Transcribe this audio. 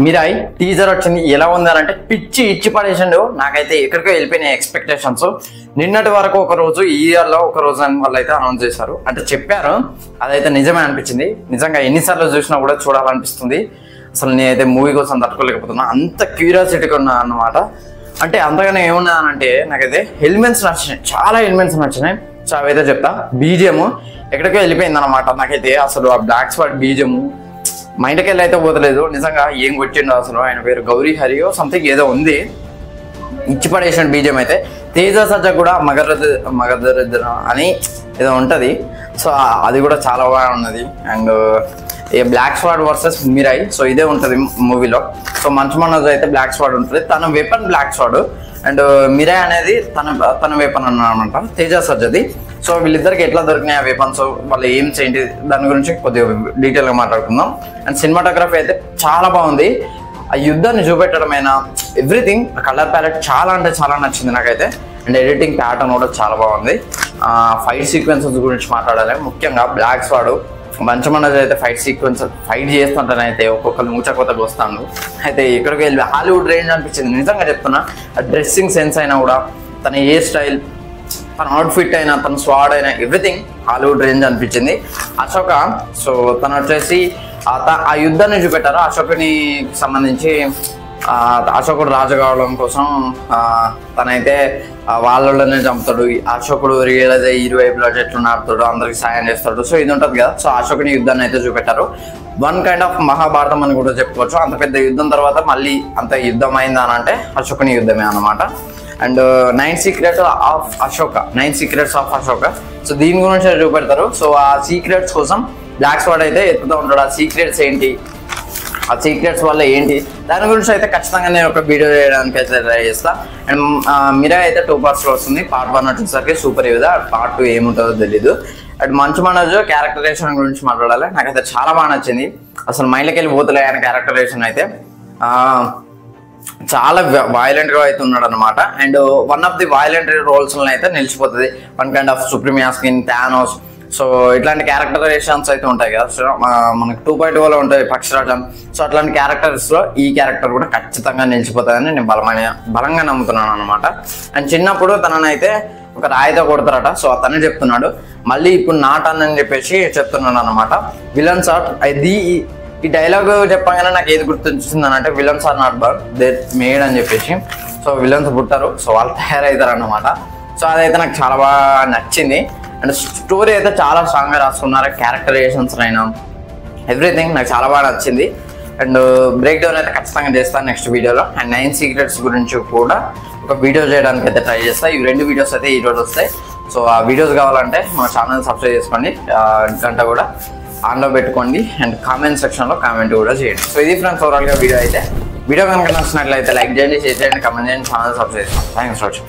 Mirai teaser వచ్చింది. ఎలా ఉందనంటే పిచ్చి ఇచ్చి పడేసిండు. నాకైతే ఎక్కడికో వెళ్ళిపోయినాయి ఎక్స్పెక్టేషన్స్. నిన్నటి వరకు ఒక రోజు, ఈ ఇయర్లో ఒక రోజు అని వాళ్ళు అయితే అనౌన్స్ చేశారు, అంటే చెప్పారు. అదైతే నిజమే అనిపించింది. నిజంగా ఎన్నిసార్లు చూసినా కూడా చూడాలనిపిస్తుంది. అసలు నేనైతే మూవీ కోసం తట్టుకోలేకపోతున్నా, అంత క్యూరియాసిటీగా ఉన్నా అన్నమాట. అంటే అంతగానే ఏమున్నానంటే నాకైతే ఎలిమెంట్స్ నచ్చినాయి, చాలా ఎలిమెంట్స్ నచ్చినాయి. సో అవైతే చెప్తా. బీజిఎం ఎక్కడికో వెళ్ళిపోయింది అనమాట. నాకైతే అసలు ఆ బ్లాక్ స్పాట్ బీజిఎం మైండ్కి వెళ్ళి అయితే పోతలేదు. నిజంగా ఏం కొట్టిండో అసలు. ఆయన పేరు గౌరీ హరియో సంథింగ్ ఏదో ఉంది. ఇచ్చి పడేసిన బీజిఎం అయితే. తేజ సజ్జ కూడా మగధర అని ఏదో ఉంటుంది. సో అది కూడా చాలా బాగా ఉన్నది. And black sword versus Mirai, so ఇదే ఉంటుంది మూవీలో. సో మంచు మనోజ్ అయితే బ్లాక్ స్వాడ్ ఉంటుంది, తన వెపన్ బ్లాక్ స్వాడ్. అండ్ మిరాయి అనేది తన వెపన్ అన్నమాట, తేజ సజ్జది. సో వీళ్ళిద్దరికి ఎట్లా దొరికినాయి ఆ వెపన్స్, వాళ్ళు ఏం చేయండి దాని గురించి కొద్దిగా డీటెయిల్గా మాట్లాడుకుందాం. అండ్ సినిమాటోగ్రఫీ అయితే చాలా బాగుంది. ఆ యుద్ధాన్ని చూపెట్టడమైనా ఎవ్రీథింగ్, కలర్ ప్యాలెట్ చాలా అంటే చాలా నచ్చింది నాకైతే. అండ్ ఎడిటింగ్ ప్యాటర్న్ కూడా చాలా బాగుంది. ఫైట్ సీక్వెన్సెస్ గురించి మాట్లాడాలి. ముఖ్యంగా బ్లాక్ స్వాడ్ మంచు మనోజ్ అయితే ఫైట్ చేస్తుంటానైతే ఒక్కొక్కరు మూచకొత్తగా వస్తాను. అయితే ఇక్కడికి వెళ్ళి హాలీవుడ్ రేంజ్ అనిపించింది. నిజంగా చెప్తున్నా, డ్రెస్సింగ్ సెన్స్ అయినా కూడా, తన హెయిర్ స్టైల్, తన అవుట్ఫిట్ అయినా, తన స్వాడ్ అయినా, ఎవ్రీథింగ్ హాలీవుడ్ రేంజ్ అనిపించింది. అశోక, సో తను వచ్చేసి ఆ యుద్ధాన్ని చూపెట్టారు. అశోకుని సంబంధించి అశోకుడు రాజు కావడం కోసం తనైతే వాళ్ళనే చంపుతాడు. అశోకుడు రియలైజ్ అయ్యి ఇరువైపులో చెట్లు నాటుతాడు, అందరికి సాయం చేస్తాడు. సో ఇది ఉంటుంది కదా. సో అశోకుని యుద్ధాన్ని అయితే చూపెట్టారు. వన్ కైండ్ ఆఫ్ మహాభారతం అని కూడా చెప్పుకోవచ్చు. అంత పెద్ద యుద్ధం తర్వాత మళ్ళీ అంత యుద్ధం అయిందా అని అంటే అశోకుని యుద్ధమే అన్నమాట. And 9 secrets of Ashoka, so దీని గురించి చూపెడతారు. సో ఆ సీక్రెట్స్ కోసం బ్లాక్ స్వాడ్ అయితే ఎత్తుతూ ఉంటాడు. ఆ సీక్రెట్స్ ఏంటి, ఆ సీక్రెట్స్ వల్ల ఏంటి, దాని గురించి అయితే ఖచ్చితంగా నేను ఒక వీడియో చేయడానికి అయితే ట్రై చేస్తా. అండ్ మిరాయి అయితే 2 పార్ట్స్లో వస్తుంది. పార్ట్ 1 వచ్చేసరికి సూపర్ ఇదా, పార్ట్ 2 ఏముంటుందో తెలీదు. అండ్ మంచు మనోజ్ క్యారెక్టరైజేషన్ గురించి మాట్లాడాలి. నాకైతే చాలా బాగా నచ్చింది. అసలు మైండ్కి వెళ్ళి పోతలే ఆయన క్యారెక్టరైజేషన్ అయితే. చాలా వైలెంట్గా అయితే ఉన్నాడు అనమాట. And one of the violent roles అయితే నిలిచిపోతుంది. వన్ కైండ్ ఆఫ్ సుప్రీమియాస్కిన్, థానోస్, సో ఇట్లాంటి క్యారెక్టరైజేషన్స్ అయితే ఉంటాయి కదా. సో మనకు 2.0లో ఉంటాయి పక్షరాజం. సో అట్లాంటి క్యారెక్టర్స్లో ఈ క్యారెక్టర్ కూడా ఖచ్చితంగా నిలిచిపోతుందని నేను బలంగా నమ్ముతున్నాను అనమాట. అండ్ చిన్నప్పుడు తననైతే ఒక రాయితో కొడతారట. సో అతనే చెప్తున్నాడు, మళ్ళీ ఇప్పుడు నాట్ అని చెప్పేసి చెప్తున్నాడు అనమాట. విలన్స్ ఆర్ ఈ డైలాగ్ చెప్పగానే నాకు ఏది గుర్తొచ్చింది అని అంటే, villains are not born, they made అని చెప్పేసి. సో విలన్స్ పుట్టారు, సో వాళ్ళు తయారవుతారు అన్నమాట. సో అదైతే నాకు చాలా బాగా నచ్చింది. అండ్ స్టోరీ అయితే చాలా స్ట్రాంగ్గా రాసుకున్నారు. క్యారెక్టరైజేషన్స్ అయినా ఎవ్రీథింగ్ నాకు చాలా బాగా నచ్చింది. అండ్ బ్రేక్ డౌన్ అయితే ఖచ్చితంగా చేస్తాను నెక్స్ట్ వీడియోలో. అండ్ 9 సీక్రెట్స్ గురించి కూడా ఒక వీడియో చేయడానికి అయితే ట్రై చేస్తాను. ఈ 2 వీడియోస్ అయితే ఈరోజు వస్తాయి. సో ఆ వీడియోస్ కావాలంటే మా ఛానల్ సబ్స్క్రైబ్ చేసుకోండి, గంట కూడా ఆన్లో పెట్టుకోండి. అండ్ కామెంట్ సెక్షన్లో కామెంట్ కూడా చేయండి. సో ఇది ఫ్రెండ్స్ ఓవరాల్గా వీడియో అయితే. వీడియో కనుక నచ్చినట్లయితే లైక్ చేయండి, షేర్ చేయండి, కామెంట్ చేయండి, ఛానల్ సబ్స్క్రైబ్ చేసుకోండి. Thanks for watching.